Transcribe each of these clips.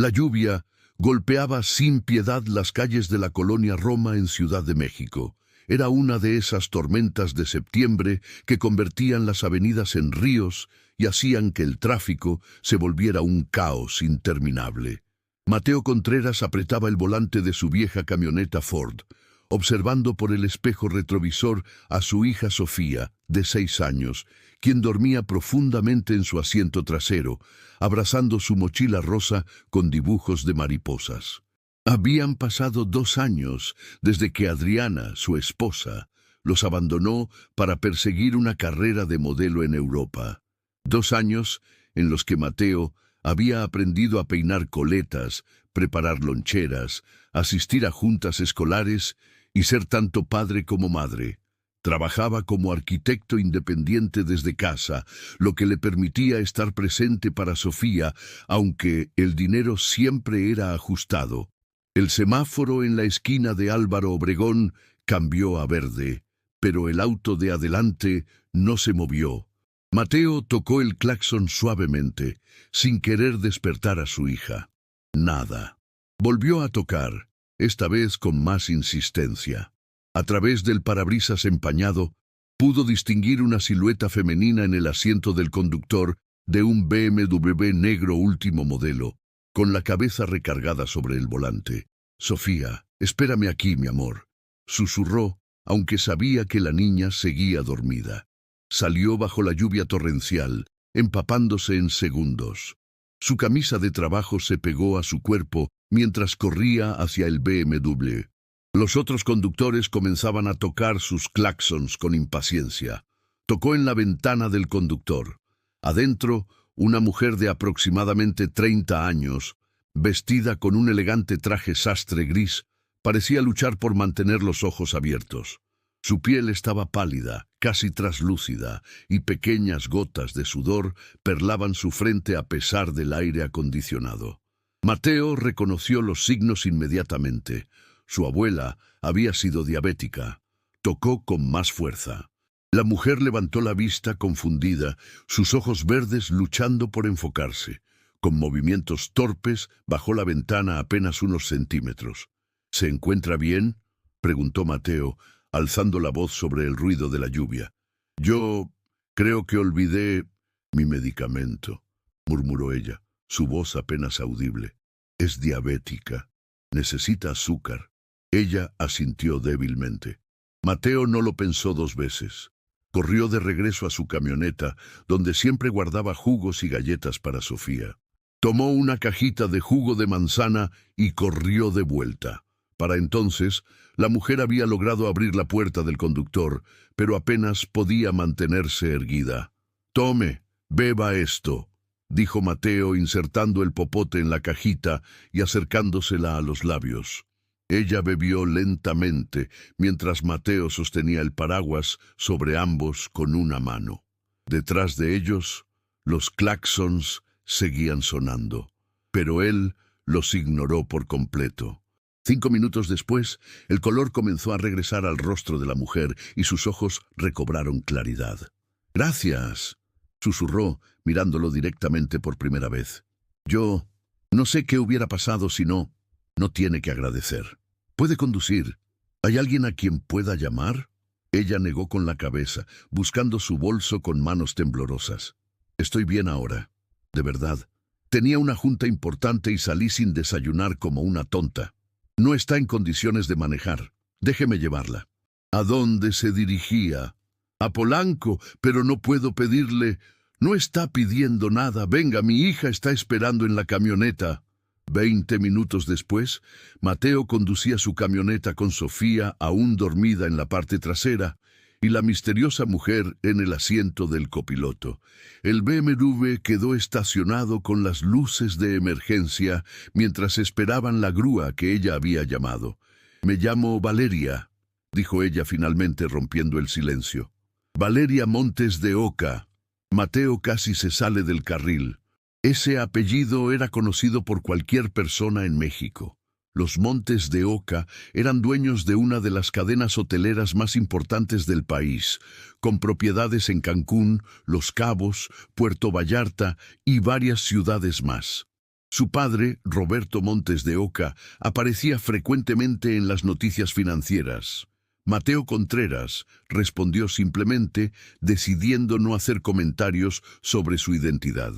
La lluvia golpeaba sin piedad las calles de la colonia Roma en Ciudad de México. Era una de esas tormentas de septiembre que convertían las avenidas en ríos y hacían que el tráfico se volviera un caos interminable. Mateo Contreras apretaba el volante de su vieja camioneta Ford, observando por el espejo retrovisor a su hija Sofía, de 6 años, quien dormía profundamente en su asiento trasero, abrazando su mochila rosa con dibujos de mariposas. Habían pasado 2 años desde que Adriana, su esposa, los abandonó para perseguir una carrera de modelo en Europa. 2 años en los que Mateo había aprendido a peinar coletas, preparar loncheras, asistir a juntas escolares y ser tanto padre como madre. Trabajaba como arquitecto independiente desde casa, lo que le permitía estar presente para Sofía, aunque el dinero siempre era ajustado. El semáforo en la esquina de Álvaro Obregón cambió a verde, pero el auto de adelante no se movió. Mateo tocó el claxon suavemente, sin querer despertar a su hija. Nada. Volvió a tocar, esta vez con más insistencia. A través del parabrisas empañado, pudo distinguir una silueta femenina en el asiento del conductor de un BMW negro último modelo, con la cabeza recargada sobre el volante. «Sofía, espérame aquí, mi amor», susurró, aunque sabía que la niña seguía dormida. Salió bajo la lluvia torrencial, empapándose en segundos. Su camisa de trabajo se pegó a su cuerpo mientras corría hacia el BMW. Los otros conductores comenzaban a tocar sus claxons con impaciencia. Tocó en la ventana del conductor. Adentro, una mujer de aproximadamente 30 años, vestida con un elegante traje sastre gris, parecía luchar por mantener los ojos abiertos. Su piel estaba pálida, casi traslúcida, y pequeñas gotas de sudor perlaban su frente a pesar del aire acondicionado. Mateo reconoció los signos inmediatamente. Su abuela había sido diabética. Tocó con más fuerza. La mujer levantó la vista confundida, sus ojos verdes luchando por enfocarse. Con movimientos torpes, bajó la ventana apenas unos centímetros. «¿Se encuentra bien?», preguntó Mateo, alzando la voz sobre el ruido de la lluvia. «Yo creo que olvidé mi medicamento», murmuró ella, su voz apenas audible. «Es diabética. Necesita azúcar». Ella asintió débilmente. Mateo no lo pensó 2 veces. Corrió de regreso a su camioneta, donde siempre guardaba jugos y galletas para Sofía. Tomó una cajita de jugo de manzana y corrió de vuelta. Para entonces, la mujer había logrado abrir la puerta del conductor, pero apenas podía mantenerse erguida. «Tome, beba esto», dijo Mateo, insertando el popote en la cajita y acercándosela a los labios. Ella bebió lentamente, mientras Mateo sostenía el paraguas sobre ambos con una mano. Detrás de ellos, los claxons seguían sonando, pero él los ignoró por completo. 5 minutos después, el color comenzó a regresar al rostro de la mujer y sus ojos recobraron claridad. «Gracias», susurró, mirándolo directamente por primera vez. «Yo no sé qué hubiera pasado si no tiene que agradecer. Puede conducir. ¿Hay alguien a quien pueda llamar?». Ella negó con la cabeza, buscando su bolso con manos temblorosas. «Estoy bien ahora. De verdad. Tenía una junta importante y salí sin desayunar como una tonta. No está en condiciones de manejar. Déjeme llevarla». ¿A dónde se dirigía? «A Polanco, pero no puedo pedirle». «No está pidiendo nada. Venga, mi hija está esperando en la camioneta». 20 minutos después, Mateo conducía su camioneta con Sofía aún dormida en la parte trasera y la misteriosa mujer en el asiento del copiloto. El BMW quedó estacionado con las luces de emergencia mientras esperaban la grúa que ella había llamado. «Me llamo Valeria», dijo ella finalmente rompiendo el silencio. «Valeria Montes de Oca». Mateo casi se sale del carril. Ese apellido era conocido por cualquier persona en México. Los Montes de Oca eran dueños de una de las cadenas hoteleras más importantes del país, con propiedades en Cancún, Los Cabos, Puerto Vallarta y varias ciudades más. Su padre, Roberto Montes de Oca, aparecía frecuentemente en las noticias financieras. Mateo Contreras respondió simplemente, decidiendo no hacer comentarios sobre su identidad.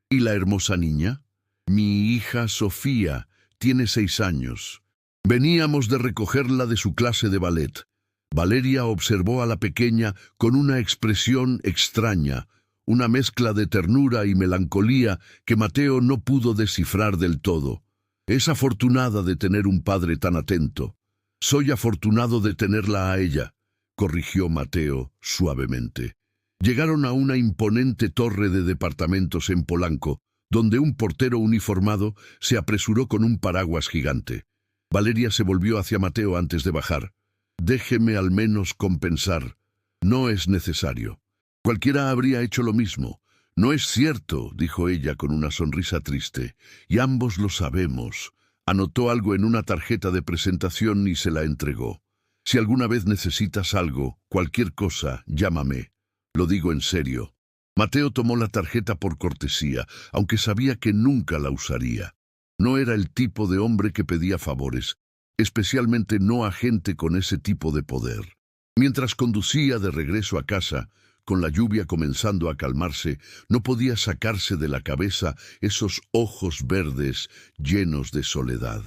¿Y la hermosa niña? Mi hija Sofía, tiene 6 años. Veníamos de recogerla de su clase de ballet. Valeria observó a la pequeña con una expresión extraña, una mezcla de ternura y melancolía que Mateo no pudo descifrar del todo. Es afortunada de tener un padre tan atento. Soy afortunado de tenerla a ella, corrigió Mateo suavemente. Llegaron a una imponente torre de departamentos en Polanco, donde un portero uniformado se apresuró con un paraguas gigante. Valeria se volvió hacia Mateo antes de bajar. Déjeme al menos compensar. No es necesario. Cualquiera habría hecho lo mismo. No es cierto, dijo ella con una sonrisa triste, y ambos lo sabemos. Anotó algo en una tarjeta de presentación y se la entregó. Si alguna vez necesitas algo, cualquier cosa, llámame. Lo digo en serio. Mateo tomó la tarjeta por cortesía, aunque sabía que nunca la usaría. No era el tipo de hombre que pedía favores, especialmente no a gente con ese tipo de poder. Mientras conducía de regreso a casa, con la lluvia comenzando a calmarse, no podía sacarse de la cabeza esos ojos verdes llenos de soledad.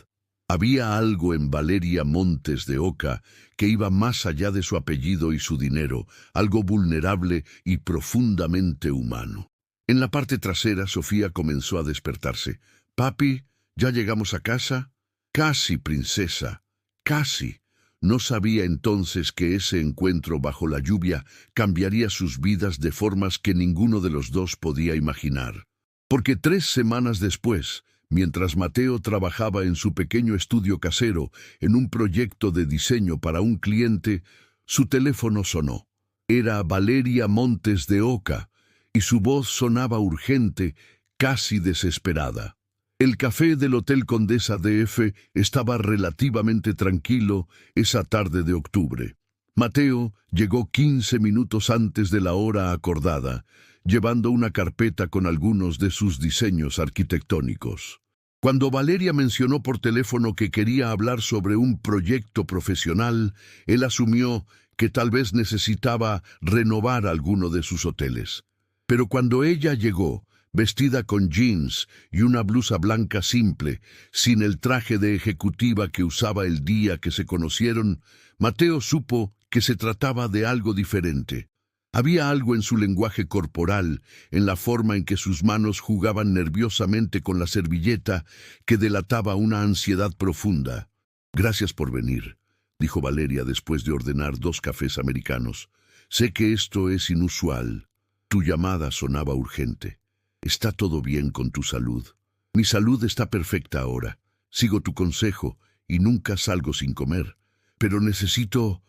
Había algo en Valeria Montes de Oca que iba más allá de su apellido y su dinero, algo vulnerable y profundamente humano. En la parte trasera, Sofía comenzó a despertarse. «Papi, ¿ya llegamos a casa?» «Casi, princesa, casi». No sabía entonces que ese encuentro bajo la lluvia cambiaría sus vidas de formas que ninguno de los dos podía imaginar. Porque 3 semanas después, mientras Mateo trabajaba en su pequeño estudio casero en un proyecto de diseño para un cliente, su teléfono sonó. Era Valeria Montes de Oca, y su voz sonaba urgente, casi desesperada. El café del Hotel Condesa DF estaba relativamente tranquilo esa tarde de octubre. Mateo llegó 15 minutos antes de la hora acordada, llevando una carpeta con algunos de sus diseños arquitectónicos. Cuando Valeria mencionó por teléfono que quería hablar sobre un proyecto profesional, él asumió que tal vez necesitaba renovar alguno de sus hoteles. Pero cuando ella llegó, vestida con jeans y una blusa blanca simple, sin el traje de ejecutiva que usaba el día que se conocieron, Mateo supo que se trataba de algo diferente. Había algo en su lenguaje corporal, en la forma en que sus manos jugaban nerviosamente con la servilleta, que delataba una ansiedad profunda. «Gracias por venir», dijo Valeria después de ordenar 2 cafés americanos. «Sé que esto es inusual. Tu llamada sonaba urgente. ¿Está todo bien con tu salud?» «Mi salud está perfecta ahora. Sigo tu consejo y nunca salgo sin comer. Pero necesito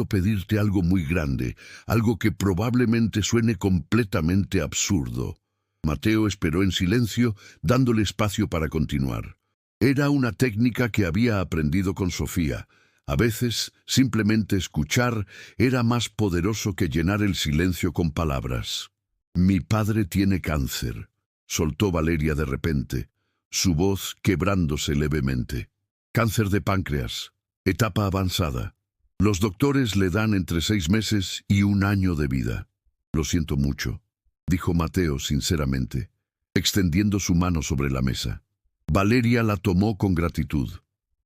pedirte algo muy grande, algo que probablemente suene completamente absurdo». Mateo esperó en silencio, dándole espacio para continuar. Era una técnica que había aprendido con Sofía. A veces, simplemente escuchar era más poderoso que llenar el silencio con palabras. «Mi padre tiene cáncer», soltó Valeria de repente, su voz quebrándose levemente. «Cáncer de páncreas, etapa avanzada. Los doctores le dan entre 6 meses y 1 año de vida». «Lo siento mucho», dijo Mateo sinceramente, extendiendo su mano sobre la mesa. Valeria la tomó con gratitud.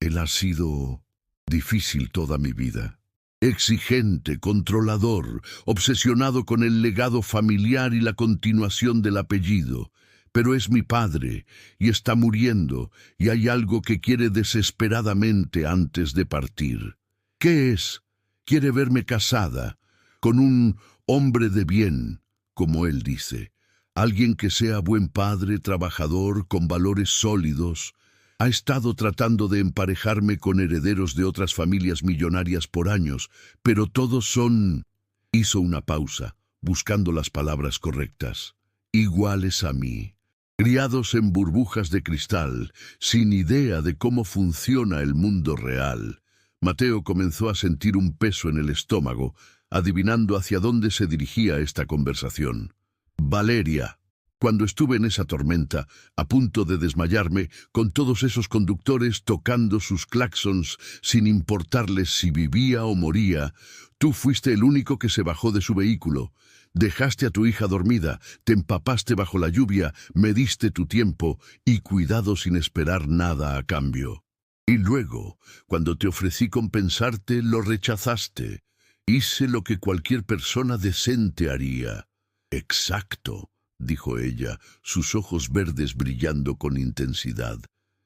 «Él ha sido difícil toda mi vida. Exigente, controlador, obsesionado con el legado familiar y la continuación del apellido. Pero es mi padre, y está muriendo, y hay algo que quiere desesperadamente antes de partir. ¿Qué es? Quiere verme casada, con un hombre de bien, como él dice. Alguien que sea buen padre, trabajador, con valores sólidos. Ha estado tratando de emparejarme con herederos de otras familias millonarias por años, pero todos son...» Hizo una pausa, buscando las palabras correctas. «Iguales a mí. Criados en burbujas de cristal, sin idea de cómo funciona el mundo real». Mateo comenzó a sentir un peso en el estómago, adivinando hacia dónde se dirigía esta conversación. «Valeria», Cuando estuve en esa tormenta, a punto de desmayarme, con todos esos conductores tocando sus claxons sin importarles si vivía o moría, tú fuiste el único que se bajó de su vehículo. Dejaste a tu hija dormida, te empapaste bajo la lluvia, me diste tu tiempo y cuidado sin esperar nada a cambio. Y luego, cuando te ofrecí compensarte, lo rechazaste. Hice lo que cualquier persona decente haría. Exacto, dijo ella, sus ojos verdes brillando con intensidad.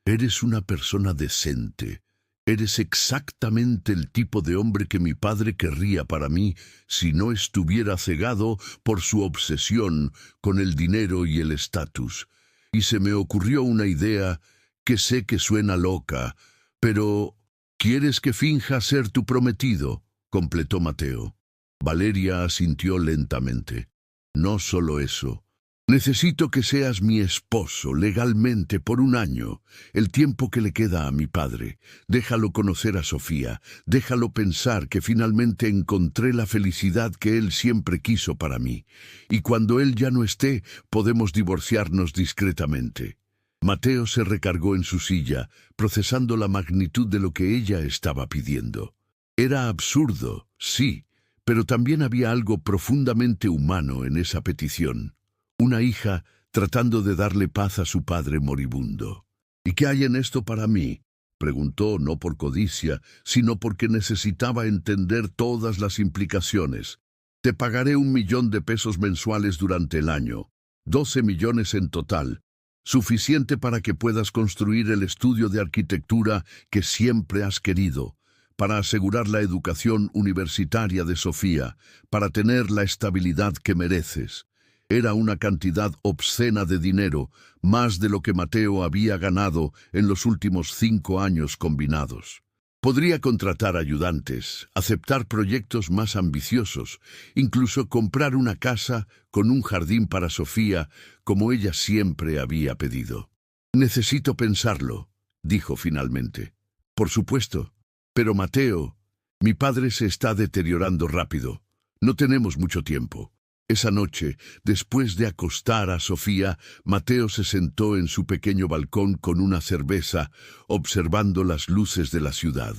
Eres una persona decente. Eres exactamente el tipo de hombre que mi padre querría para mí si no estuviera cegado por su obsesión con el dinero y el estatus. Y se me ocurrió una idea que sé que suena loca, pero ¿quieres que finja ser tu prometido?, completó Mateo. Valeria asintió lentamente. No solo eso. Necesito que seas mi esposo legalmente por 1 año, el tiempo que le queda a mi padre. Déjalo conocer a Sofía, déjalo pensar que finalmente encontré la felicidad que él siempre quiso para mí. Y cuando él ya no esté, podemos divorciarnos discretamente. Mateo se recargó en su silla, procesando la magnitud de lo que ella estaba pidiendo. Era absurdo, sí, pero también había algo profundamente humano en esa petición. Una hija tratando de darle paz a su padre moribundo. ¿Y qué hay en esto para mí?, preguntó, no por codicia, sino porque necesitaba entender todas las implicaciones. Te pagaré 1 millón de pesos mensuales durante el año, 12 millones en total, suficiente para que puedas construir el estudio de arquitectura que siempre has querido, para asegurar la educación universitaria de Sofía, para tener la estabilidad que mereces. Era una cantidad obscena de dinero, más de lo que Mateo había ganado en los últimos 5 años combinados. Podría contratar ayudantes, aceptar proyectos más ambiciosos, incluso comprar una casa con un jardín para Sofía, como ella siempre había pedido. Necesito pensarlo, dijo finalmente. Por supuesto, pero Mateo, mi padre se está deteriorando rápido. No tenemos mucho tiempo. Esa noche, después de acostar a Sofía, Mateo se sentó en su pequeño balcón con una cerveza, observando las luces de la ciudad.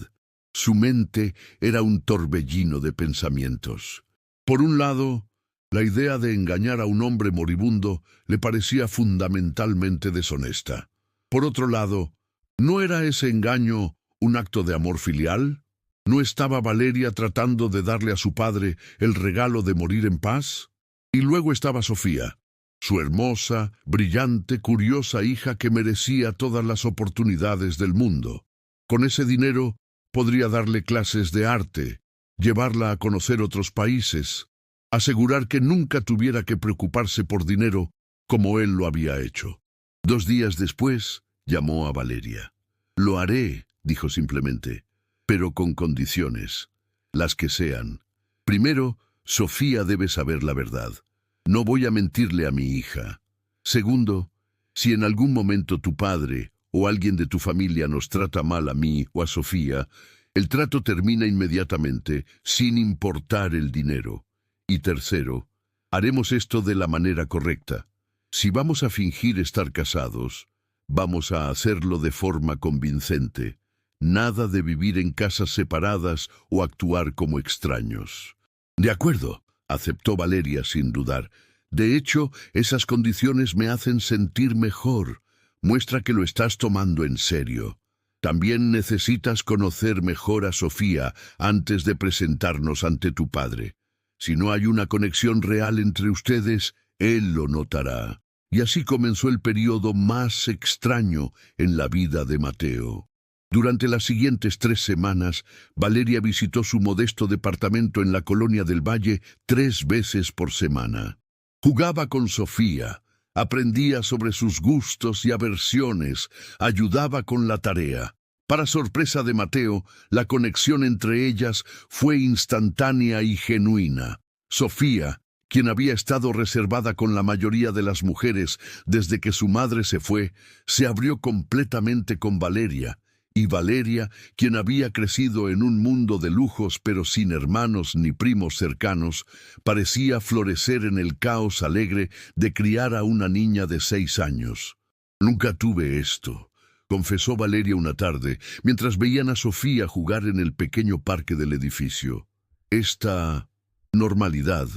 Su mente era un torbellino de pensamientos. Por un lado, la idea de engañar a un hombre moribundo le parecía fundamentalmente deshonesta. Por otro lado, ¿no era ese engaño un acto de amor filial? ¿No estaba Valeria tratando de darle a su padre el regalo de morir en paz? Y luego estaba Sofía, su hermosa, brillante, curiosa hija que merecía todas las oportunidades del mundo. Con ese dinero podría darle clases de arte, llevarla a conocer otros países, asegurar que nunca tuviera que preocuparse por dinero como él lo había hecho. 2 días después, llamó a Valeria. Lo haré, dijo simplemente, pero con condiciones, las que sean. Primero, Sofía debe saber la verdad. No voy a mentirle a mi hija. Segundo, si en algún momento tu padre o alguien de tu familia nos trata mal a mí o a Sofía, el trato termina inmediatamente, sin importar el dinero. Y tercero, haremos esto de la manera correcta. Si vamos a fingir estar casados, vamos a hacerlo de forma convincente. Nada de vivir en casas separadas o actuar como extraños. De acuerdo, aceptó Valeria sin dudar. De hecho, esas condiciones me hacen sentir mejor. Muestra que lo estás tomando en serio. También necesitas conocer mejor a Sofía antes de presentarnos ante tu padre. Si no hay una conexión real entre ustedes, él lo notará. Y así comenzó el periodo más extraño en la vida de Mateo. Durante las siguientes 3 semanas, Valeria visitó su modesto departamento en la Colonia del Valle 3 veces por semana. Jugaba con Sofía, aprendía sobre sus gustos y aversiones, ayudaba con la tarea. Para sorpresa de Mateo, la conexión entre ellas fue instantánea y genuina. Sofía, quien había estado reservada con la mayoría de las mujeres desde que su madre se fue, se abrió completamente con Valeria, Y Valeria, quien había crecido en un mundo de lujos pero sin hermanos ni primos cercanos, parecía florecer en el caos alegre de criar a una niña de 6 años. «Nunca tuve esto», confesó Valeria una tarde, mientras veían a Sofía jugar en el pequeño parque del edificio. «Esta normalidad,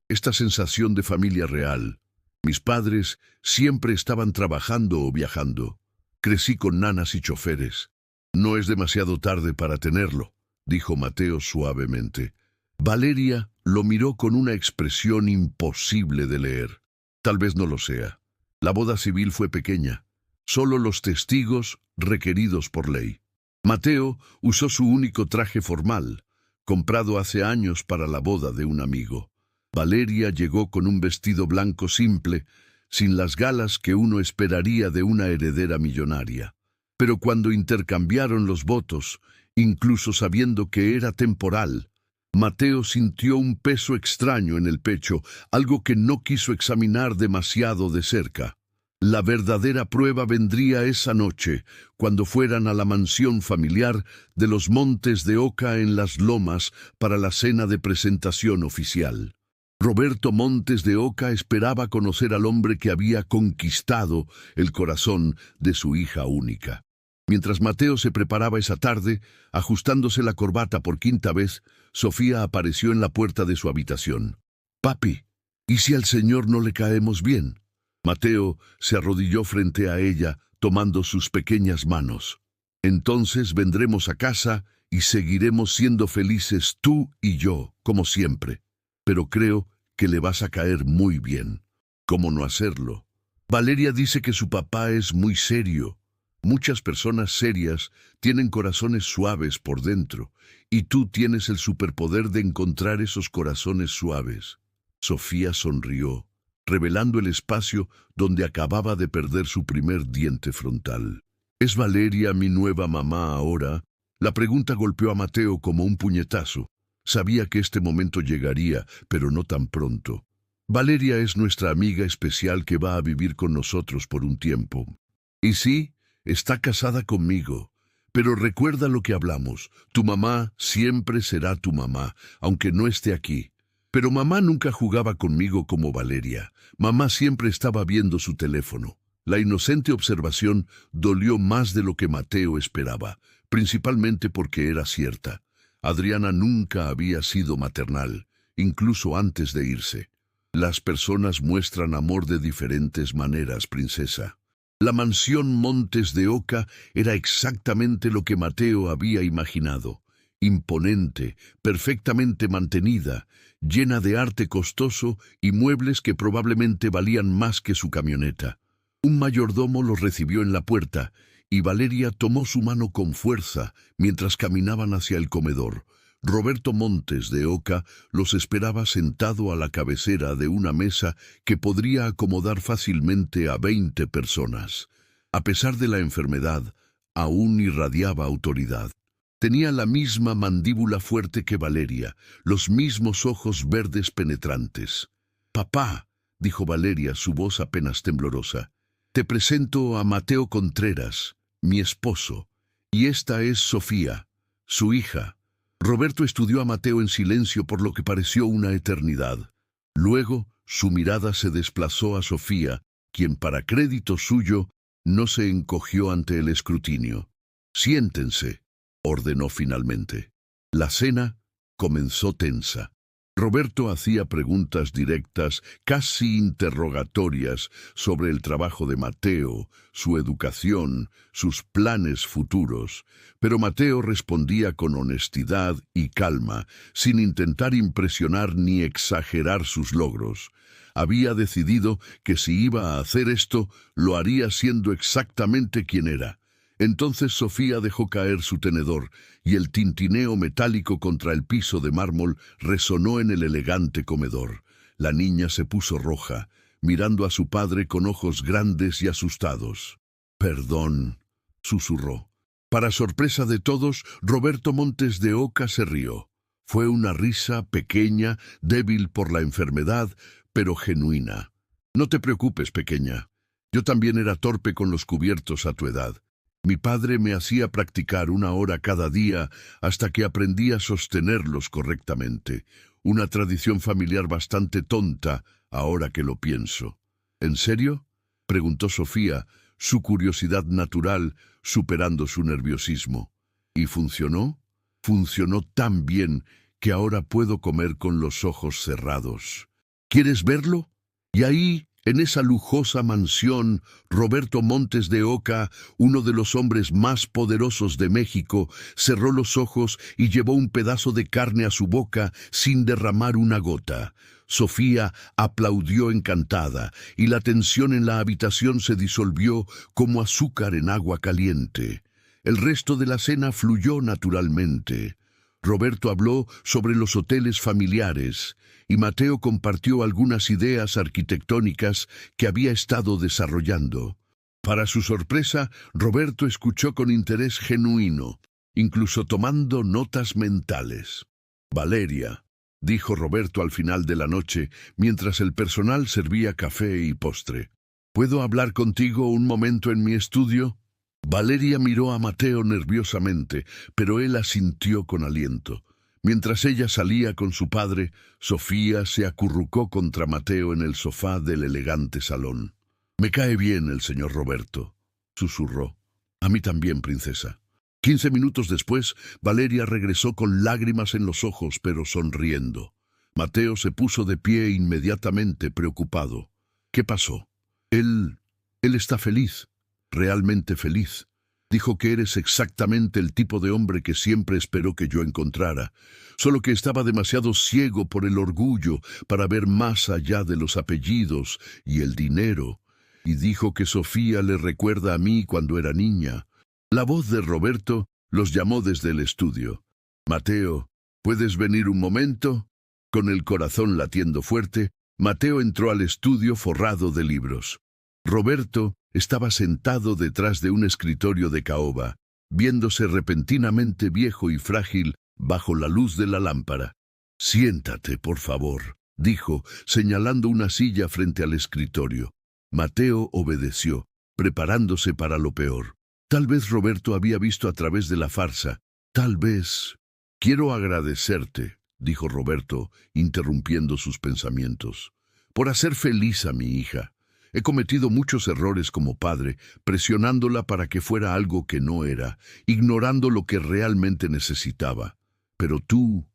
esta sensación de familia real. Mis padres siempre estaban trabajando o viajando. Crecí con nanas y choferes. No es demasiado tarde para tenerlo», dijo Mateo suavemente. Valeria lo miró con una expresión imposible de leer. «Tal vez no lo sea. La boda civil fue pequeña. Solo los testigos requeridos por ley. Mateo usó su único traje formal, comprado hace años para la boda de un amigo. Valeria llegó con un vestido blanco simple, sin las galas que uno esperaría de una heredera millonaria. Pero cuando intercambiaron los votos, incluso sabiendo que era temporal, Mateo sintió un peso extraño en el pecho, algo que no quiso examinar demasiado de cerca. La verdadera prueba vendría esa noche, cuando fueran a la mansión familiar de los Montes de Oca en Las Lomas para la cena de presentación oficial. Roberto Montes de Oca esperaba conocer al hombre que había conquistado el corazón de su hija única. Mientras Mateo se preparaba esa tarde, ajustándose la corbata por 5ª vez, Sofía apareció en la puerta de su habitación. «Papi, ¿y si al señor no le caemos bien?» Mateo se arrodilló frente a ella, tomando sus pequeñas manos. «Entonces vendremos a casa y seguiremos siendo felices tú y yo, como siempre. Pero creo que le vas a caer muy bien». «¿Cómo no hacerlo? Valeria dice que su papá es muy serio. Muchas personas serias tienen corazones suaves por dentro, y tú tienes el superpoder de encontrar esos corazones suaves». Sofía sonrió, revelando el espacio donde acababa de perder su primer diente frontal. «¿Es Valeria mi nueva mamá ahora?» La pregunta golpeó a Mateo como un puñetazo. Sabía que este momento llegaría, pero no tan pronto. «Valeria es nuestra amiga especial que va a vivir con nosotros por un tiempo. Y sí, está casada conmigo. Pero recuerda lo que hablamos. Tu mamá siempre será tu mamá, aunque no esté aquí. Pero mamá nunca jugaba conmigo como Valeria. Mamá siempre estaba viendo su teléfono». La inocente observación dolió más de lo que Mateo esperaba, principalmente porque era cierta. Adriana nunca había sido maternal, incluso antes de irse. «Las personas muestran amor de diferentes maneras, princesa». La mansión Montes de Oca era exactamente lo que Mateo había imaginado. Imponente, perfectamente mantenida, llena de arte costoso y muebles que probablemente valían más que su camioneta. Un mayordomo los recibió en la puerta, y Valeria tomó su mano con fuerza mientras caminaban hacia el comedor. Roberto Montes de Oca los esperaba sentado a la cabecera de una mesa que podría acomodar fácilmente a 20 personas. A pesar de la enfermedad, aún irradiaba autoridad. Tenía la misma mandíbula fuerte que Valeria, los mismos ojos verdes penetrantes. «Papá», dijo Valeria, su voz apenas temblorosa, «te presento a Mateo Contreras, mi esposo, y esta es Sofía, su hija». Roberto estudió a Mateo en silencio por lo que pareció una eternidad. Luego, su mirada se desplazó a Sofía, quien para crédito suyo no se encogió ante el escrutinio. «Siéntense», ordenó finalmente. La cena comenzó tensa. Roberto hacía preguntas directas, casi interrogatorias, sobre el trabajo de Mateo, su educación, sus planes futuros. Pero Mateo respondía con honestidad y calma, sin intentar impresionar ni exagerar sus logros. Había decidido que si iba a hacer esto, lo haría siendo exactamente quien era. Entonces Sofía dejó caer su tenedor, y el tintineo metálico contra el piso de mármol resonó en el elegante comedor. La niña se puso roja, mirando a su padre con ojos grandes y asustados. «Perdón», susurró. Para sorpresa de todos, Roberto Montes de Oca se rió. Fue una risa pequeña, débil por la enfermedad, pero genuina. «No te preocupes, pequeña. Yo también era torpe con los cubiertos a tu edad. Mi padre me hacía practicar 1 hora cada día hasta que aprendí a sostenerlos correctamente. Una tradición familiar bastante tonta, ahora que lo pienso. ¿En serio?, preguntó Sofía, su curiosidad natural superando su nerviosismo. ¿Y funcionó? Funcionó tan bien que ahora puedo comer con los ojos cerrados. ¿Quieres verlo? Y ahí, en esa lujosa mansión, Roberto Montes de Oca, uno de los hombres más poderosos de México, cerró los ojos y llevó un pedazo de carne a su boca sin derramar una gota. Sofía aplaudió encantada, y la tensión en la habitación se disolvió como azúcar en agua caliente. El resto de la cena fluyó naturalmente. Roberto habló sobre los hoteles familiares, y Mateo compartió algunas ideas arquitectónicas que había estado desarrollando. Para su sorpresa, Roberto escuchó con interés genuino, incluso tomando notas mentales. «Valeria», dijo Roberto al final de la noche, mientras el personal servía café y postre, «¿puedo hablar contigo un momento en mi estudio?» Valeria miró a Mateo nerviosamente, pero él asintió con aliento. Mientras ella salía con su padre, Sofía se acurrucó contra Mateo en el sofá del elegante salón. «Me cae bien el señor Roberto», susurró. «A mí también, princesa». 15 minutos después, Valeria regresó con lágrimas en los ojos, pero sonriendo. Mateo se puso de pie inmediatamente, preocupado. «¿Qué pasó?» Él está feliz, realmente feliz. Dijo que eres exactamente el tipo de hombre que siempre esperó que yo encontrara, solo que estaba demasiado ciego por el orgullo para ver más allá de los apellidos y el dinero, y dijo que Sofía le recuerda a mí cuando era niña». La voz de Roberto los llamó desde el estudio. «Mateo, ¿puedes venir un momento?» Con el corazón latiendo fuerte, Mateo entró al estudio forrado de libros. Roberto estaba sentado detrás de un escritorio de caoba, viéndose repentinamente viejo y frágil bajo la luz de la lámpara. «Siéntate, por favor», dijo, señalando una silla frente al escritorio. Mateo obedeció, preparándose para lo peor. Tal vez Roberto había visto a través de la farsa. Tal vez... «Quiero agradecerte», dijo Roberto, interrumpiendo sus pensamientos, «por hacer feliz a mi hija. He cometido muchos errores como padre, presionándola para que fuera algo que no era, ignorando lo que realmente necesitaba. Pero tú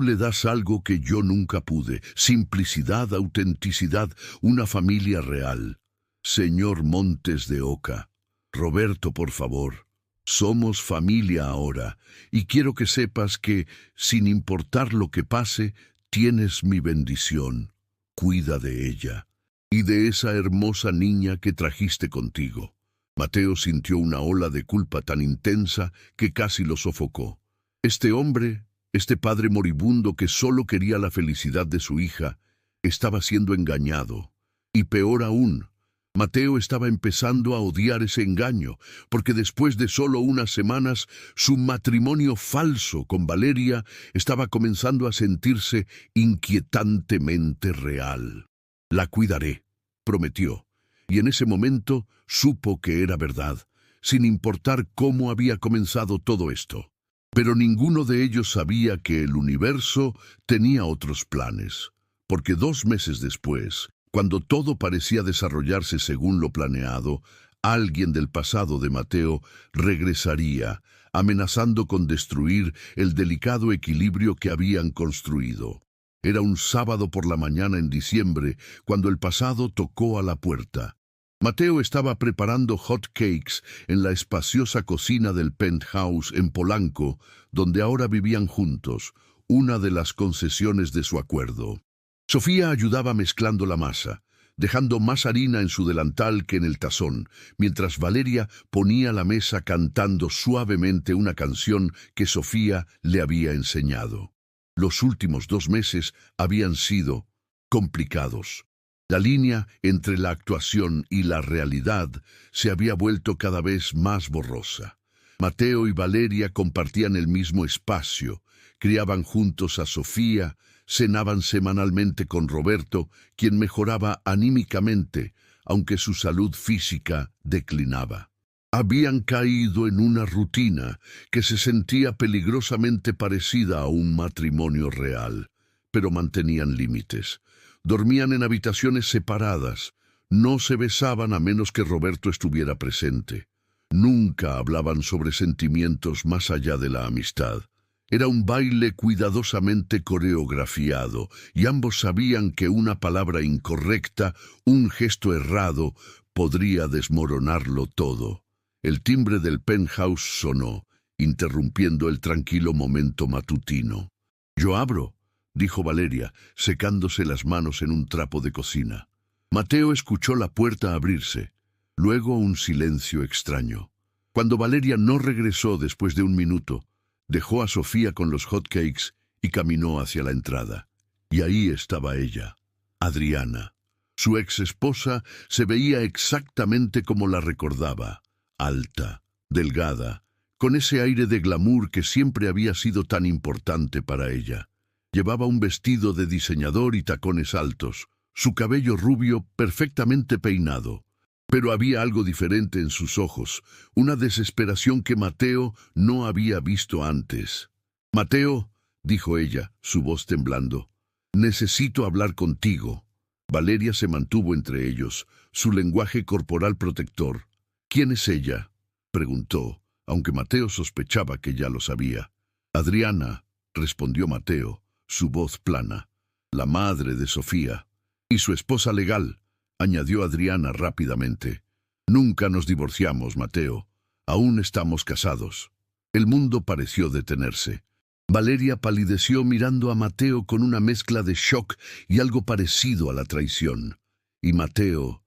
le das algo que yo nunca pude: simplicidad, autenticidad, una familia real. Señor Montes de Oca, Roberto, por favor, somos familia ahora, y quiero que sepas que, sin importar lo que pase, tienes mi bendición. Cuida de ella y de esa hermosa niña que trajiste contigo». Mateo sintió una ola de culpa tan intensa que casi lo sofocó. Este hombre, este padre moribundo que solo quería la felicidad de su hija, estaba siendo engañado. Y peor aún, Mateo estaba empezando a odiar ese engaño, porque después de solo unas semanas, su matrimonio falso con Valeria estaba comenzando a sentirse inquietantemente real. «La cuidaré», prometió, y en ese momento supo que era verdad, sin importar cómo había comenzado todo esto. Pero ninguno de ellos sabía que el universo tenía otros planes, porque 2 meses después, cuando todo parecía desarrollarse según lo planeado, alguien del pasado de Mateo regresaría, amenazando con destruir el delicado equilibrio que habían construido. Era un sábado por la mañana en diciembre, cuando el pasado tocó a la puerta. Mateo estaba preparando hot cakes en la espaciosa cocina del penthouse en Polanco, donde ahora vivían juntos, una de las concesiones de su acuerdo. Sofía ayudaba mezclando la masa, dejando más harina en su delantal que en el tazón, mientras Valeria ponía la mesa cantando suavemente una canción que Sofía le había enseñado. Los últimos 2 meses habían sido complicados. La línea entre la actuación y la realidad se había vuelto cada vez más borrosa. Mateo y Valeria compartían el mismo espacio, criaban juntos a Sofía, cenaban semanalmente con Roberto, quien mejoraba anímicamente, aunque su salud física declinaba. Habían caído en una rutina que se sentía peligrosamente parecida a un matrimonio real, pero mantenían límites. Dormían en habitaciones separadas, no se besaban a menos que Roberto estuviera presente. Nunca hablaban sobre sentimientos más allá de la amistad. Era un baile cuidadosamente coreografiado, y ambos sabían que una palabra incorrecta, un gesto errado, podría desmoronarlo todo. El timbre del penthouse sonó, interrumpiendo el tranquilo momento matutino. «Yo abro», dijo Valeria, secándose las manos en un trapo de cocina. Mateo escuchó la puerta abrirse. Luego un silencio extraño. Cuando Valeria no regresó después de un minuto, dejó a Sofía con los hotcakes y caminó hacia la entrada. Y ahí estaba ella, Adriana. Su ex esposa se veía exactamente como la recordaba. Alta, delgada, con ese aire de glamour que siempre había sido tan importante para ella. Llevaba un vestido de diseñador y tacones altos, su cabello rubio perfectamente peinado. Pero había algo diferente en sus ojos, una desesperación que Mateo no había visto antes. «Mateo», dijo ella, su voz temblando, «necesito hablar contigo». Valeria se mantuvo entre ellos, su lenguaje corporal protector. «¿Quién es ella?», preguntó, aunque Mateo sospechaba que ya lo sabía. «Adriana», respondió Mateo, su voz plana, «la madre de Sofía». «Y su esposa legal», añadió Adriana rápidamente. «Nunca nos divorciamos, Mateo. Aún estamos casados». El mundo pareció detenerse. Valeria palideció mirando a Mateo con una mezcla de shock y algo parecido a la traición. Y Mateo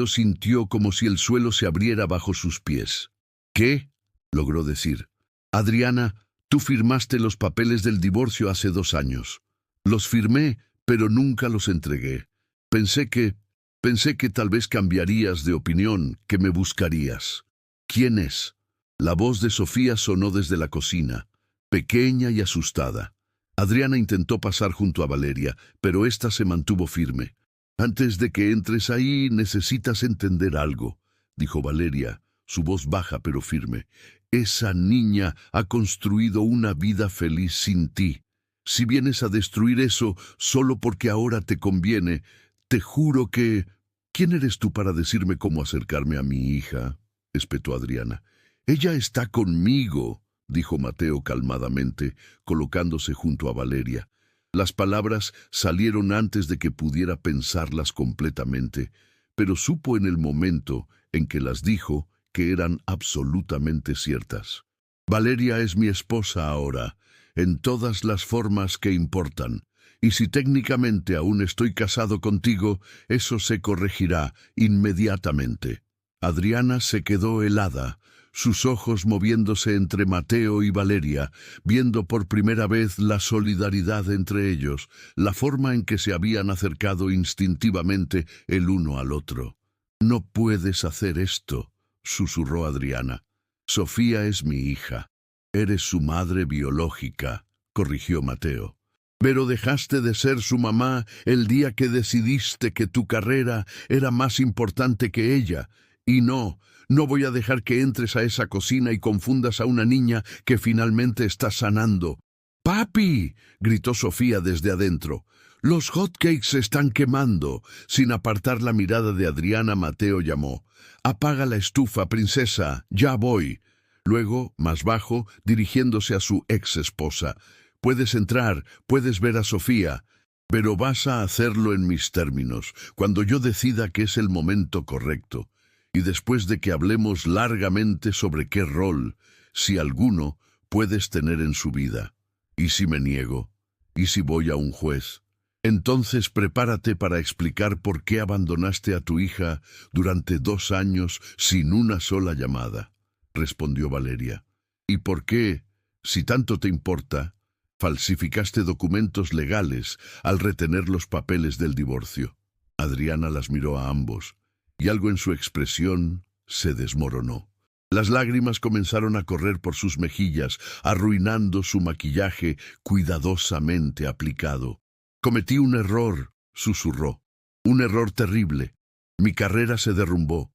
sintió como si el suelo se abriera bajo sus pies. «¿Qué?», logró decir. «Adriana, tú firmaste los papeles del divorcio hace 2 años. Los firmé, pero nunca los entregué. Pensé que tal vez cambiarías de opinión, que me buscarías». «¿Quién es?». La voz de Sofía sonó desde la cocina, pequeña y asustada. Adriana intentó pasar junto a Valeria, pero ésta se mantuvo firme. «Antes de que entres ahí, necesitas entender algo», dijo Valeria, su voz baja pero firme. «Esa niña ha construido una vida feliz sin ti. Si vienes a destruir eso solo porque ahora te conviene, te juro que...». «¿Quién eres tú para decirme cómo acercarme a mi hija?», espetó Adriana. «Ella está conmigo», dijo Mateo calmadamente, colocándose junto a Valeria. Las palabras salieron antes de que pudiera pensarlas completamente, pero supo en el momento en que las dijo que eran absolutamente ciertas. «Valeria es mi esposa ahora, en todas las formas que importan. Y si técnicamente aún estoy casado contigo, eso se corregirá inmediatamente». Adriana se quedó helada, sus ojos moviéndose entre Mateo y Valeria, viendo por primera vez la solidaridad entre ellos, la forma en que se habían acercado instintivamente el uno al otro. «No puedes hacer esto», susurró Adriana. «Sofía es mi hija. Eres su madre biológica», corrigió Mateo. «Pero dejaste de ser su mamá el día que decidiste que tu carrera era más importante que ella. Y no voy a dejar que entres a esa cocina y confundas a una niña que finalmente está sanando». «¡Papi!», gritó Sofía desde adentro. «Los hotcakes se están quemando». Sin apartar la mirada de Adriana, Mateo llamó. «Apaga la estufa, princesa, ya voy». Luego, más bajo, dirigiéndose a su ex esposa. «Puedes entrar, puedes ver a Sofía, pero vas a hacerlo en mis términos, cuando yo decida que es el momento correcto. Y después de que hablemos largamente sobre qué rol, si alguno, puedes tener en su vida. ¿Y si me niego? ¿Y si voy a un juez? Entonces prepárate para explicar por qué abandonaste a tu hija durante 2 años sin una sola llamada», respondió Valeria. «¿Y por qué, si tanto te importa, falsificaste documentos legales al retener los papeles del divorcio?» Adriana las miró a ambos, y algo en su expresión se desmoronó. Las lágrimas comenzaron a correr por sus mejillas, arruinando su maquillaje cuidadosamente aplicado. «Cometí un error», susurró. «Un error terrible. Mi carrera se derrumbó.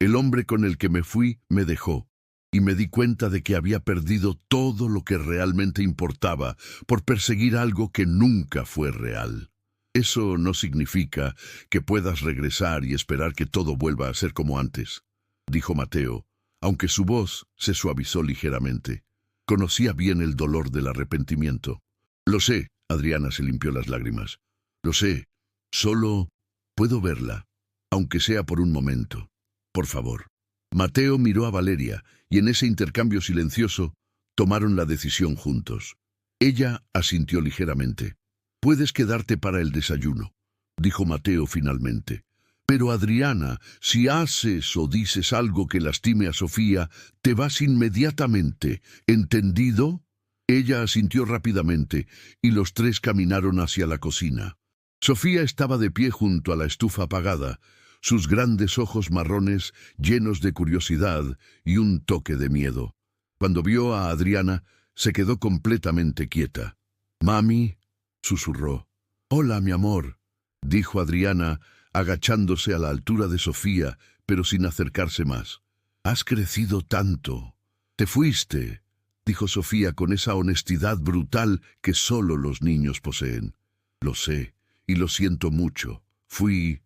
El hombre con el que me fui me dejó, y me di cuenta de que había perdido todo lo que realmente importaba por perseguir algo que nunca fue real. Eso no significa que puedas regresar y esperar que todo vuelva a ser como antes, dijo Mateo, aunque su voz se suavizó ligeramente. Conocía bien el dolor del arrepentimiento. Lo sé, Adriana se limpió las lágrimas. Lo sé, solo puedo verla, aunque sea por un momento. Por favor. Mateo miró a Valeria, y en ese intercambio silencioso tomaron la decisión juntos. Ella asintió ligeramente. «Puedes quedarte para el desayuno», dijo Mateo finalmente. «Pero Adriana, si haces o dices algo que lastime a Sofía, te vas inmediatamente. ¿Entendido?» Ella asintió rápidamente, y los tres caminaron hacia la cocina. Sofía estaba de pie junto a la estufa apagada, sus grandes ojos marrones llenos de curiosidad y un toque de miedo. Cuando vio a Adriana, se quedó completamente quieta. «Mami», susurró. «Hola, mi amor», dijo Adriana, agachándose a la altura de Sofía, pero sin acercarse más. «Has crecido tanto. Te fuiste», dijo Sofía con esa honestidad brutal que solo los niños poseen. «Lo sé, y lo siento mucho. Fui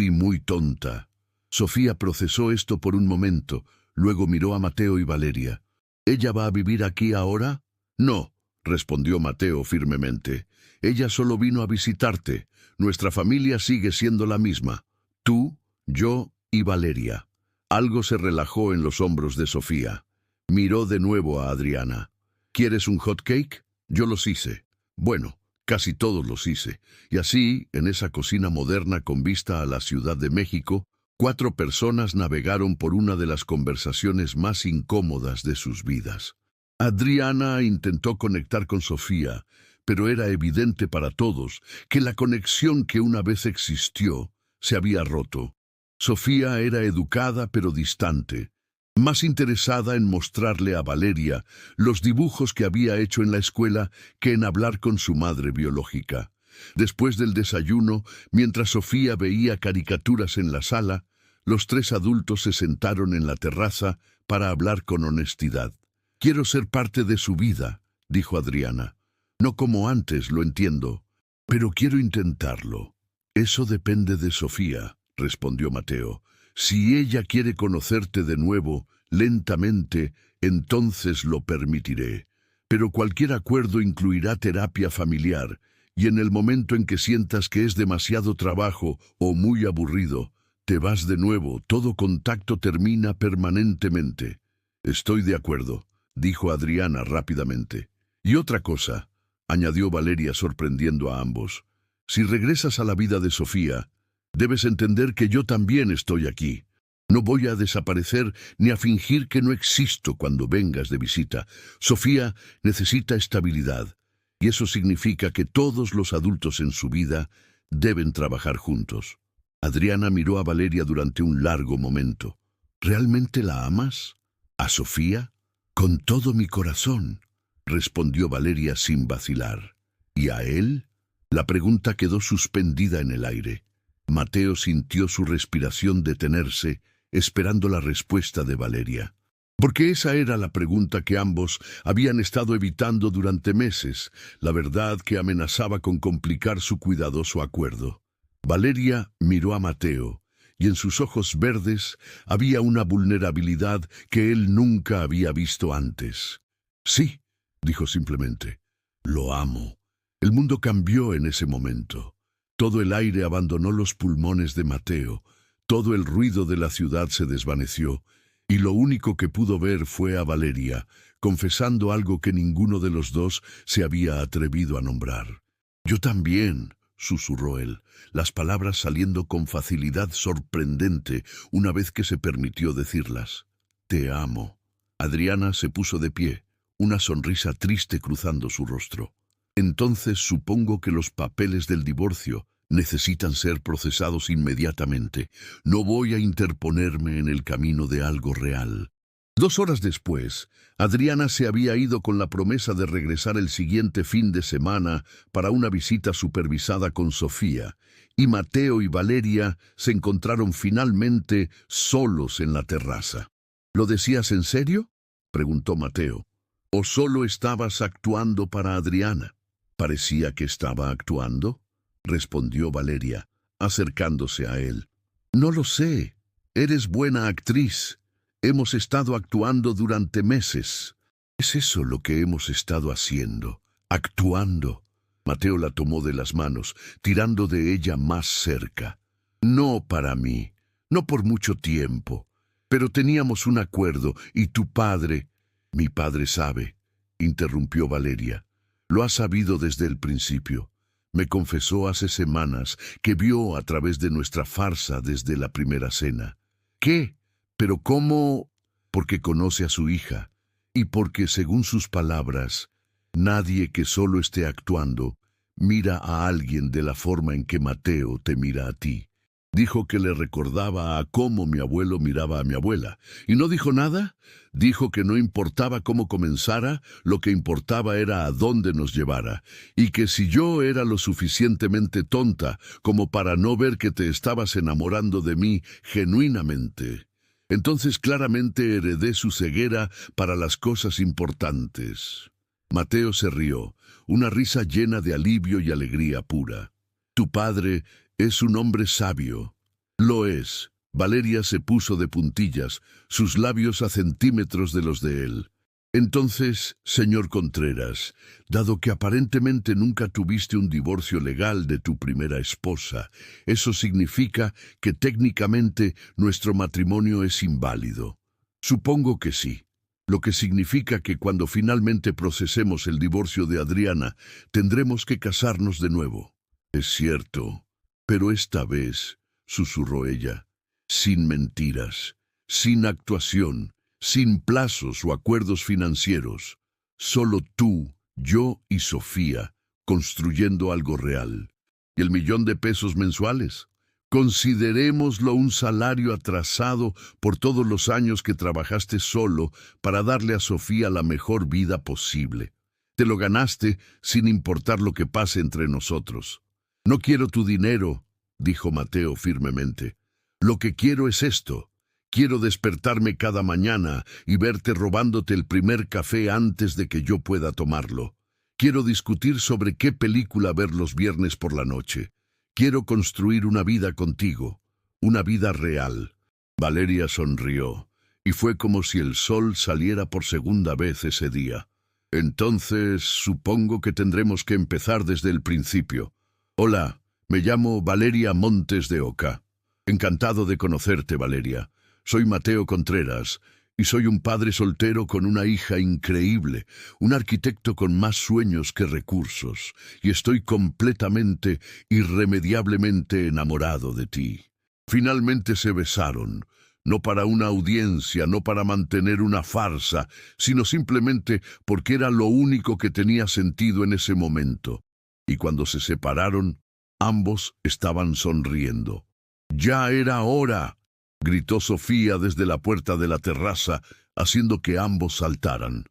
muy tonta». Sofía procesó esto por un momento, luego miró a Mateo y Valeria. «¿Ella va a vivir aquí ahora?» «No», respondió Mateo firmemente. «Ella solo vino a visitarte. Nuestra familia sigue siendo la misma. Tú, yo y Valeria». Algo se relajó en los hombros de Sofía. Miró de nuevo a Adriana. «¿Quieres un hot cake? Yo los hice». «Bueno, casi todos los hice». Y así, en esa cocina moderna con vista a la Ciudad de México, 4 personas navegaron por una de las conversaciones más incómodas de sus vidas. Adriana intentó conectar con Sofía, pero era evidente para todos que la conexión que una vez existió se había roto. Sofía era educada pero distante, más interesada en mostrarle a Valeria los dibujos que había hecho en la escuela que en hablar con su madre biológica. Después del desayuno, mientras Sofía veía caricaturas en la sala, los 3 adultos se sentaron en la terraza para hablar con honestidad. «Quiero ser parte de su vida», dijo Adriana. «No como antes, lo entiendo, pero quiero intentarlo». «Eso depende de Sofía», respondió Mateo. «Si ella quiere conocerte de nuevo, lentamente, entonces lo permitiré. Pero cualquier acuerdo incluirá terapia familiar, y en el momento en que sientas que es demasiado trabajo o muy aburrido, te vas de nuevo, todo contacto termina permanentemente». «Estoy de acuerdo», dijo Adriana rápidamente. «Y otra cosa», añadió Valeria sorprendiendo a ambos. «Si regresas a la vida de Sofía, debes entender que yo también estoy aquí. No voy a desaparecer ni a fingir que no existo cuando vengas de visita. Sofía necesita estabilidad, y eso significa que todos los adultos en su vida deben trabajar juntos». Adriana miró a Valeria durante un largo momento. «¿Realmente la amas? ¿A Sofía?» «Con todo mi corazón», respondió Valeria sin vacilar. «¿Y a él?» La pregunta quedó suspendida en el aire. Mateo sintió su respiración detenerse, esperando la respuesta de Valeria. Porque esa era la pregunta que ambos habían estado evitando durante meses, la verdad que amenazaba con complicar su cuidadoso acuerdo. Valeria miró a Mateo, y en sus ojos verdes había una vulnerabilidad que él nunca había visto antes. «Sí», dijo simplemente, «lo amo». El mundo cambió en ese momento. Todo el aire abandonó los pulmones de Mateo, todo el ruido de la ciudad se desvaneció, y lo único que pudo ver fue a Valeria, confesando algo que ninguno de los dos se había atrevido a nombrar. «Yo también», susurró él, las palabras saliendo con facilidad sorprendente una vez que se permitió decirlas. «Te amo». Adriana se puso de pie, una sonrisa triste cruzando su rostro. «Entonces supongo que los papeles del divorcio necesitan ser procesados inmediatamente. No voy a interponerme en el camino de algo real». 2 horas después, Adriana se había ido con la promesa de regresar el siguiente fin de semana para una visita supervisada con Sofía, y Mateo y Valeria se encontraron finalmente solos en la terraza. ¿Lo decías en serio?, preguntó Mateo. ¿O solo estabas actuando para Adriana? Parecía que estaba actuando, respondió Valeria, acercándose a él. No lo sé. Eres buena actriz. Hemos estado actuando durante meses. ¿Es eso lo que hemos estado haciendo? Actuando. Mateo la tomó de las manos, tirando de ella más cerca. No para mí, no por mucho tiempo. Pero teníamos un acuerdo, y tu padre... Mi padre sabe, interrumpió Valeria. Lo ha sabido desde el principio. Me confesó hace semanas que vio a través de nuestra farsa desde la primera cena. ¿Qué? ¿Pero cómo? Porque conoce a su hija, y porque, según sus palabras, nadie que solo esté actuando mira a alguien de la forma en que Mateo te mira a ti. Dijo que le recordaba a cómo mi abuelo miraba a mi abuela. ¿Y no dijo nada? Dijo que no importaba cómo comenzara, lo que importaba era a dónde nos llevara, y que si yo era lo suficientemente tonta como para no ver que te estabas enamorando de mí genuinamente, entonces claramente heredé su ceguera para las cosas importantes. Mateo se rió, una risa llena de alivio y alegría pura. Tu padre es un hombre sabio. Lo es. Valeria se puso de puntillas, sus labios a centímetros de los de él. Entonces, señor Contreras, dado que aparentemente nunca tuviste un divorcio legal de tu primera esposa, eso significa que técnicamente nuestro matrimonio es inválido. Supongo que sí. Lo que significa que cuando finalmente procesemos el divorcio de Adriana, tendremos que casarnos de nuevo. Es cierto. Pero esta vez, susurró ella, sin mentiras, sin actuación, sin plazos o acuerdos financieros, solo tú, yo y Sofía, construyendo algo real. ¿Y el $1.000.000 mensuales? Considerémoslo un salario atrasado por todos los años que trabajaste solo para darle a Sofía la mejor vida posible. Te lo ganaste sin importar lo que pase entre nosotros. No quiero tu dinero, dijo Mateo firmemente. Lo que quiero es esto. Quiero despertarme cada mañana y verte robándote el primer café antes de que yo pueda tomarlo. Quiero discutir sobre qué película ver los viernes por la noche. Quiero construir una vida contigo, una vida real. Valeria sonrió, y fue como si el sol saliera por segunda vez ese día. Entonces, supongo que tendremos que empezar desde el principio. Hola, me llamo Valeria Montes de Oca. Encantado de conocerte, Valeria. Soy Mateo Contreras, y soy un padre soltero con una hija increíble, un arquitecto con más sueños que recursos, y estoy completamente, irremediablemente enamorado de ti. Finalmente se besaron, no para una audiencia, no para mantener una farsa, sino simplemente porque era lo único que tenía sentido en ese momento. Y cuando se separaron, ambos estaban sonriendo. «¡Ya era hora!», gritó Sofía desde la puerta de la terraza, haciendo que ambos saltaran.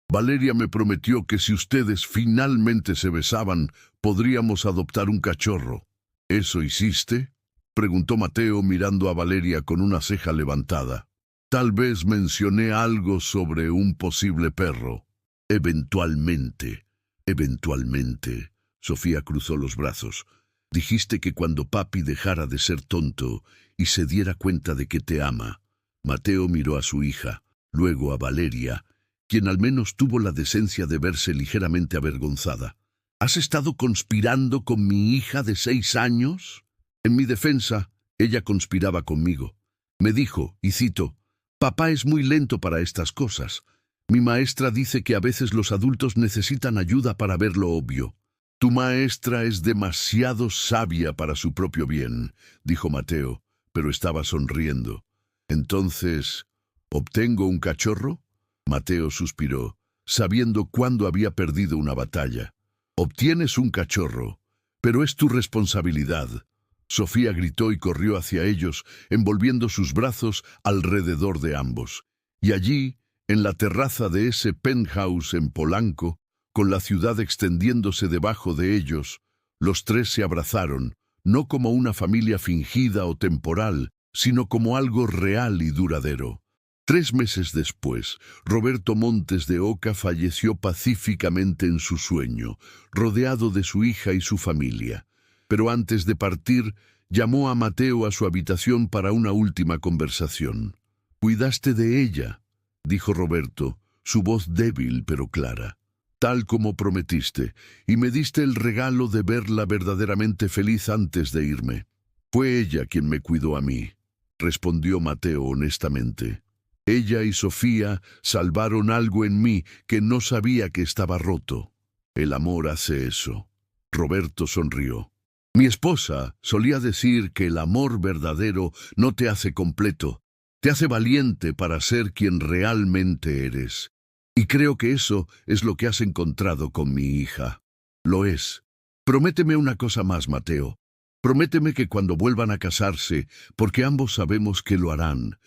Valeria me prometió que si ustedes finalmente se besaban, podríamos adoptar un cachorro. ¿Eso hiciste?, preguntó Mateo mirando a Valeria con una ceja levantada. Tal vez mencioné algo sobre un posible perro. Eventualmente. Sofía cruzó los brazos. Dijiste que cuando papi dejara de ser tonto y se diera cuenta de que te ama. Mateo miró a su hija, luego a Valeria, quien al menos tuvo la decencia de verse ligeramente avergonzada. ¿Has estado conspirando con mi hija de 6 años? En mi defensa, ella conspiraba conmigo. Me dijo, y cito, «Papá es muy lento para estas cosas. Mi maestra dice que a veces los adultos necesitan ayuda para ver lo obvio». «Tu maestra es demasiado sabia para su propio bien», dijo Mateo, pero estaba sonriendo. «Entonces, ¿obtengo un cachorro?». Mateo suspiró, sabiendo cuándo había perdido una batalla. «Obtienes un cachorro, pero es tu responsabilidad». Sofía gritó y corrió hacia ellos, envolviendo sus brazos alrededor de ambos. Y allí, En la terraza de ese penthouse en Polanco, con la ciudad extendiéndose debajo de ellos, los tres se abrazaron, no como una familia fingida o temporal, sino como algo real y duradero. 3 meses después, Roberto Montes de Oca falleció pacíficamente en su sueño, rodeado de su hija y su familia. Pero antes de partir, llamó a Mateo a su habitación para una última conversación. «Cuidaste de ella», dijo Roberto, su voz débil pero clara, «tal como prometiste, y me diste el regalo de verla verdaderamente feliz antes de irme». «Fue ella quien me cuidó a mí», respondió Mateo honestamente. «Ella y Sofía salvaron algo en mí que no sabía que estaba roto. El amor hace eso». Roberto sonrió. «Mi esposa solía decir que el amor verdadero no te hace completo, te hace valiente para ser quien realmente eres. Y creo que eso es lo que has encontrado con mi hija. Lo es. Prométeme una cosa más, Mateo. Prométeme que cuando vuelvan a casarse, porque ambos sabemos que lo harán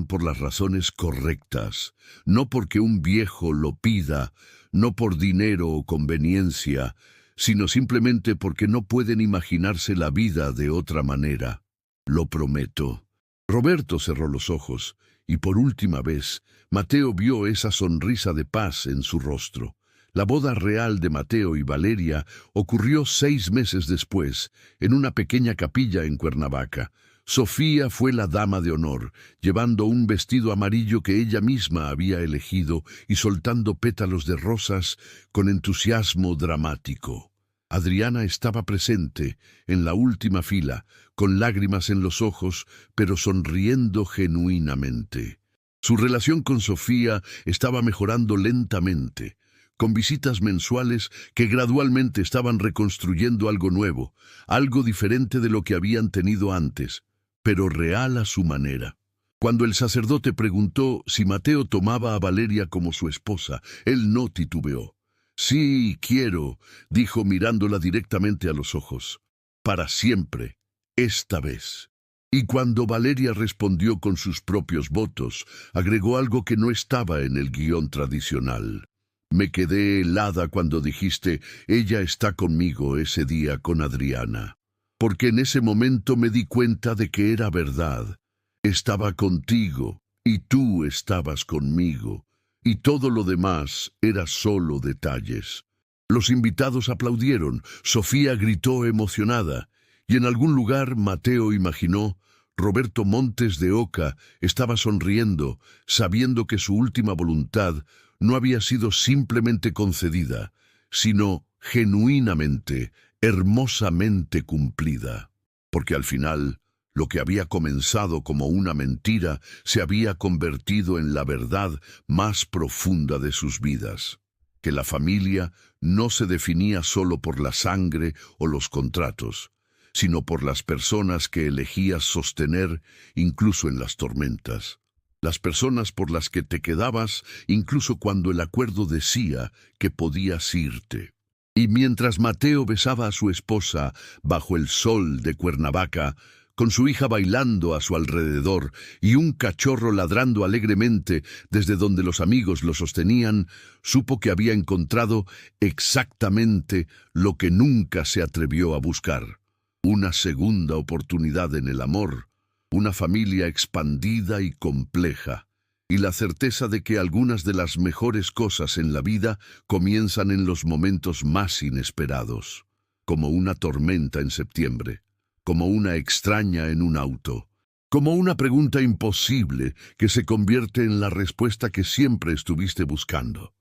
por las razones correctas, no porque un viejo lo pida, no por dinero o conveniencia, sino simplemente porque no pueden imaginarse la vida de otra manera. Lo prometo». Roberto cerró los ojos, y por última vez, Mateo vio esa sonrisa de paz en su rostro. La boda real de Mateo y Valeria ocurrió 6 meses después, en una pequeña capilla en Cuernavaca. Sofía fue la dama de honor, llevando un vestido amarillo que ella misma había elegido y soltando pétalos de rosas con entusiasmo dramático. Adriana estaba presente, en la última fila, con lágrimas en los ojos, pero sonriendo genuinamente. Su relación con Sofía estaba mejorando lentamente, con visitas mensuales que gradualmente estaban reconstruyendo algo nuevo, algo diferente de lo que habían tenido antes, pero real a su manera. Cuando el sacerdote preguntó si Mateo tomaba a Valeria como su esposa, él no titubeó. «Sí, quiero», dijo mirándola directamente a los ojos. «Para siempre, esta vez». Y cuando Valeria respondió con sus propios votos, agregó algo que no estaba en el guión tradicional. «Me quedé helada cuando dijiste, ella está conmigo ese día con Adriana. Porque en ese momento me di cuenta de que era verdad. Estaba contigo, y tú estabas conmigo. Y todo lo demás era solo detalles». Los invitados aplaudieron, Sofía gritó emocionada, y en algún lugar Mateo imaginó, Roberto Montes de Oca estaba sonriendo, sabiendo que su última voluntad no había sido simplemente concedida, sino genuinamente, hermosamente cumplida. Porque al final, lo que había comenzado como una mentira se había convertido en la verdad más profunda de sus vidas. Que la familia no se definía solo por la sangre o los contratos, sino por las personas que elegías sostener incluso en las tormentas. Las personas por las que te quedabas incluso cuando el acuerdo decía que podías irte. Y mientras Mateo besaba a su esposa bajo el sol de Cuernavaca, con su hija bailando a su alrededor y un cachorro ladrando alegremente desde donde los amigos lo sostenían, supo que había encontrado exactamente lo que nunca se atrevió a buscar. Una segunda oportunidad en el amor, una familia expandida y compleja, y la certeza de que algunas de las mejores cosas en la vida comienzan en los momentos más inesperados, como una tormenta en septiembre, como una extraña en un auto, como una pregunta imposible que se convierte en la respuesta que siempre estuviste buscando.